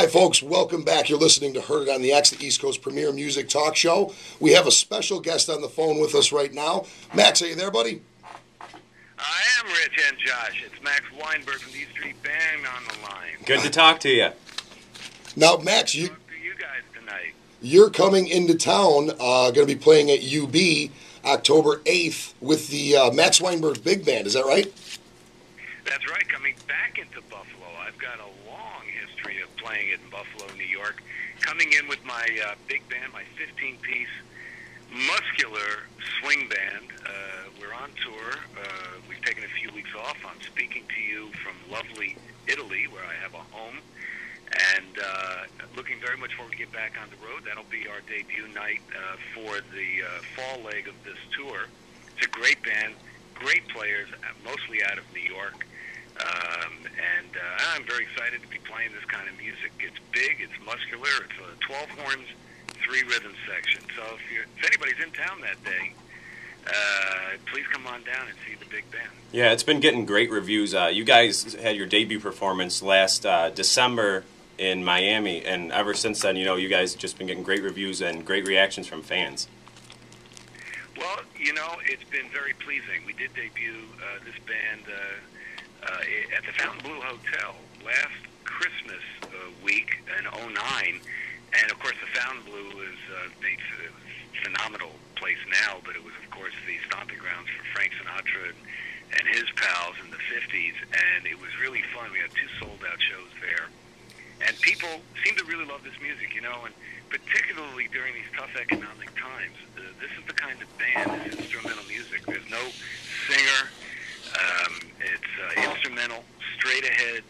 Hi, folks. Welcome back. You're listening to Heard It on the X, the East Coast premier music talk show. We have a special guest on the phone with us right now. Max, are you there, buddy? I am Rich and Josh. It's Max Wienburg from the East Street Band on the line. Good to talk to you. Now, Max, Talk to you guys tonight. you're coming into town, going to be playing at UB October 8th with the Max Wienburg Big Band. Is that right? That's right. Coming back into Buffalo. I've got a long history of playing it in Buffalo, New York. Coming in with my big band, my 15-piece muscular swing band. We're on tour. We've taken a few weeks off. I'm speaking to you from lovely Italy, where I have a home, and looking very much forward to get back on the road. That'll be our debut night for the fall leg of this tour. It's a great band, great players, mostly out of New York, and I'm very excited to be playing this kind of music. It's big, it's muscular, it's a 12 horns, 3 rhythm section. So if anybody's in town that day, please come on down and see the big band. Yeah, it's been getting great reviews. You guys had your debut performance last December in Miami, and ever since then, you guys have just been getting great reviews and great reactions from fans. Well, it's been very pleasing. We did debut this band at the Fontainebleau Hotel last Christmas week in '09, and of course the Fontainebleau is a phenomenal place now, but it was of course the stomping grounds for Frank Sinatra and his pals in the '50s, and it was really fun. We had 2 sold-out shows there, and people seem to really love this music, and particularly during these tough economic times. This is the kind of band, this instrumental music. There's no singer. It's instrumental, straight ahead,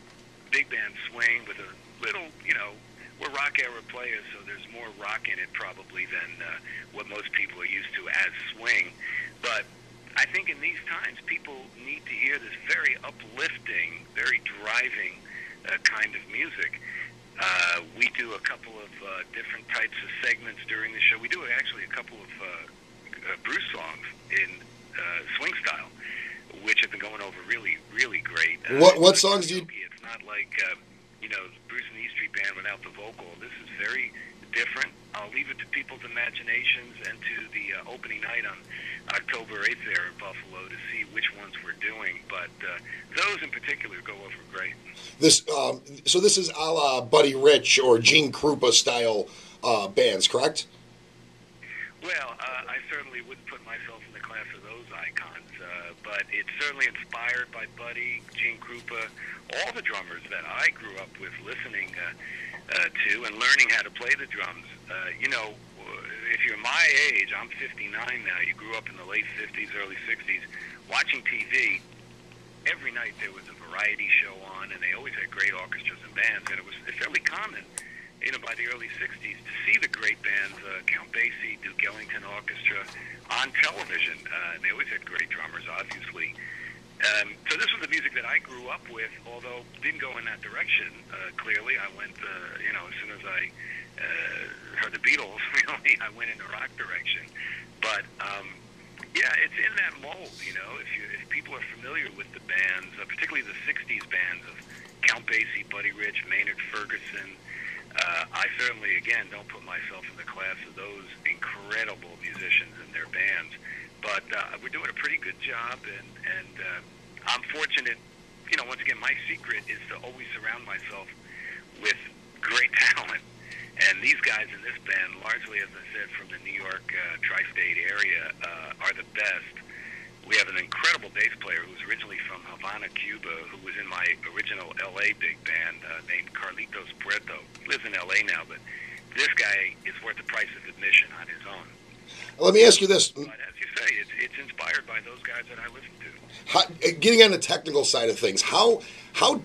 big band swing with a little, we're rock era players, so there's more rock in it probably than what most people are used to as swing. But I think in these times, people need to hear this very uplifting, very driving kind of music. We do a couple of different types of segments during the show. We do actually a couple of Bruce songs in swing style, which have been going over really, really great. What songs do you... It's not like, Bruce and the E Street Band without the vocal. This is very different. I'll leave it to people's imaginations and to the opening night on October 8th there in Buffalo to see which ones we're doing. But those in particular go over great. So this is a la Buddy Rich or Gene Krupa style bands, correct? Well, I certainly wouldn't put myself in the class of those icons, but it's certainly inspired by Buddy, Gene Krupa, all the drummers that I grew up with listening to and learning how to play the drums. If you're my age, I'm 59 now, you grew up in the late 50s, early 60s, watching TV, every night there was a variety show on, and they always had great orchestras and bands, and it was fairly common, by the early 60s, to see the great bands, Count Basie, Duke Ellington Orchestra, on television. They always had great drummers, obviously. So this was the music that I grew up with, although didn't go in that direction, clearly. I went, as soon as I heard the Beatles, really, I went in the rock direction. But, it's in that mold, If people are familiar with the bands, particularly the 60s bands of Count Basie, Buddy Rich, Maynard Ferguson, I certainly, again, don't put myself in the class of those incredible musicians and their bands. But we're doing a pretty good job, and I'm fortunate. Once again, my secret is to always surround myself with great talent. And these guys in this band, largely, as I said, from the New York tri-state area, are the best. We have an incredible bass player who's originally from Havana, Cuba, who was in my original L.A. big band named Carlitos Puerto. He lives in L.A. now, but this guy is worth the price of admission on his own. Let me ask you this. But as you say, it's inspired by those guys that I listen to. Getting on the technical side of things, how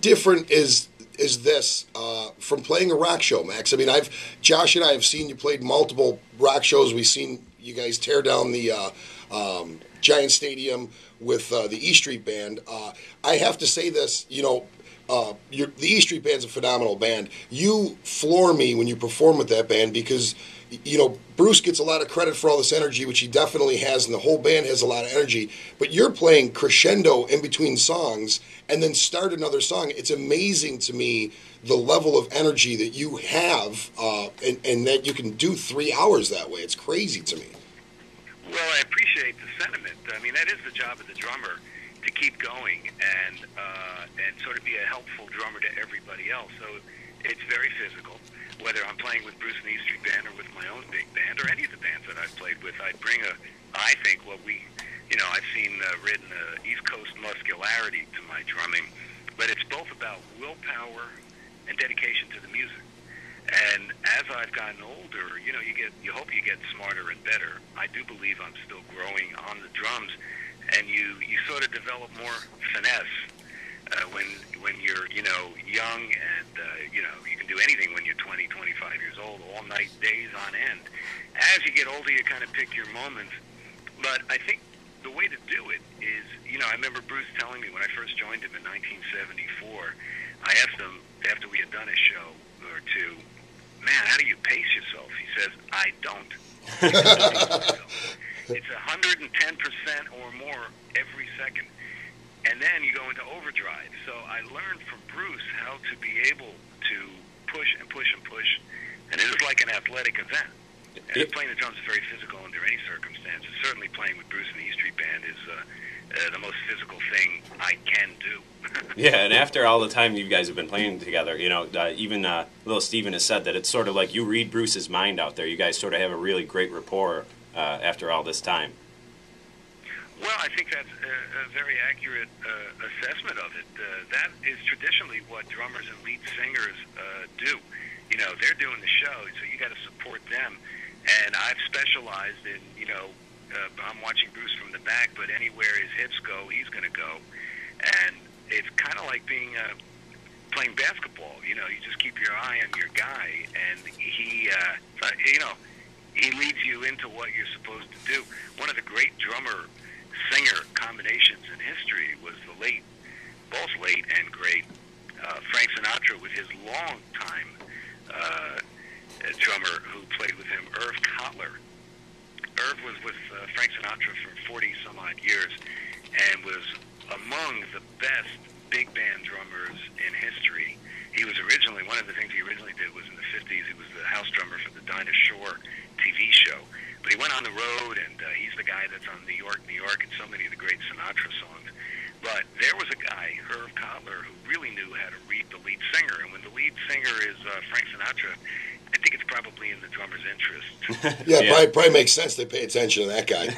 different is this from playing a rock show, Max? I mean, Josh and I have seen you played multiple rock shows. We've seen you guys tear down the Giant Stadium with the E Street Band. I have to say this, the E Street Band's a phenomenal band. You floor me when you perform with that band because, you know, Bruce gets a lot of credit for all this energy, which he definitely has, and the whole band has a lot of energy. But you're playing crescendo in between songs and then start another song. It's amazing to me the level of energy that you have, and that you can do 3 hours that way. It's crazy to me. Well, I appreciate the sentiment. I mean, that is the job of the drummer, to keep going and sort of be a helpful drummer to everybody else. So it's very physical. Whether I'm playing with Bruce and the E Street Band or with my own big band or any of the bands that I've played with, I bring I think what I've seen written East Coast muscularity to my drumming, but it's both about willpower and dedication to the music. And as I've gotten older, you hope you get smarter and better. I do believe I'm still growing on the drums, and you sort of develop more finesse when you're young, and you can do anything when you're 20, 25 years old, all night, days on end. As you get older, you kind of pick your moments. But I think the way to do it is, I remember Bruce telling me when I first joined him in 1974. I asked him after we had done a show or two, man, how do you pace yourself? He says, I don't. It's 110% or more every second. And then you go into overdrive. So I learned from Bruce how to be able to push and push and push. And it is like an athletic event. And playing the drums is very physical under any circumstances. Certainly playing with Bruce and the E Street Band is the most physical thing I can do. Yeah, and after all the time you guys have been playing together, even little Steven has said that it's sort of like you read Bruce's mind out there. You guys sort of have a really great rapport after all this time. Well, I think that's a very accurate assessment of it. That is traditionally what drummers and lead singers do. They're doing the show, so you got to support them. And I've specialized in, I'm watching Bruce from the back, but anywhere his hips go, he's going to go. And it's kind of like playing basketball. You just keep your eye on your guy, and he leads you into what you're supposed to do. One of the great drummer-singer combinations in history was both late and great Frank Sinatra with his long-time drummer who played with him, Irv Cotler. Irv was with Frank Sinatra for 40-some-odd years and was among the best big band drummers in history. He was one of the things he originally did was in the 50s, he was the house drummer for the Dinah Shore TV show. But he went on the road, and he's the guy that's on New York, New York, and so many of the great Sinatra songs. But there was a guy, Irv Cotler, who really knew how to read the lead singer. And when the lead singer is Frank Sinatra, I think it's probably in the drummer's interest. Yeah, probably makes sense they pay attention to that guy.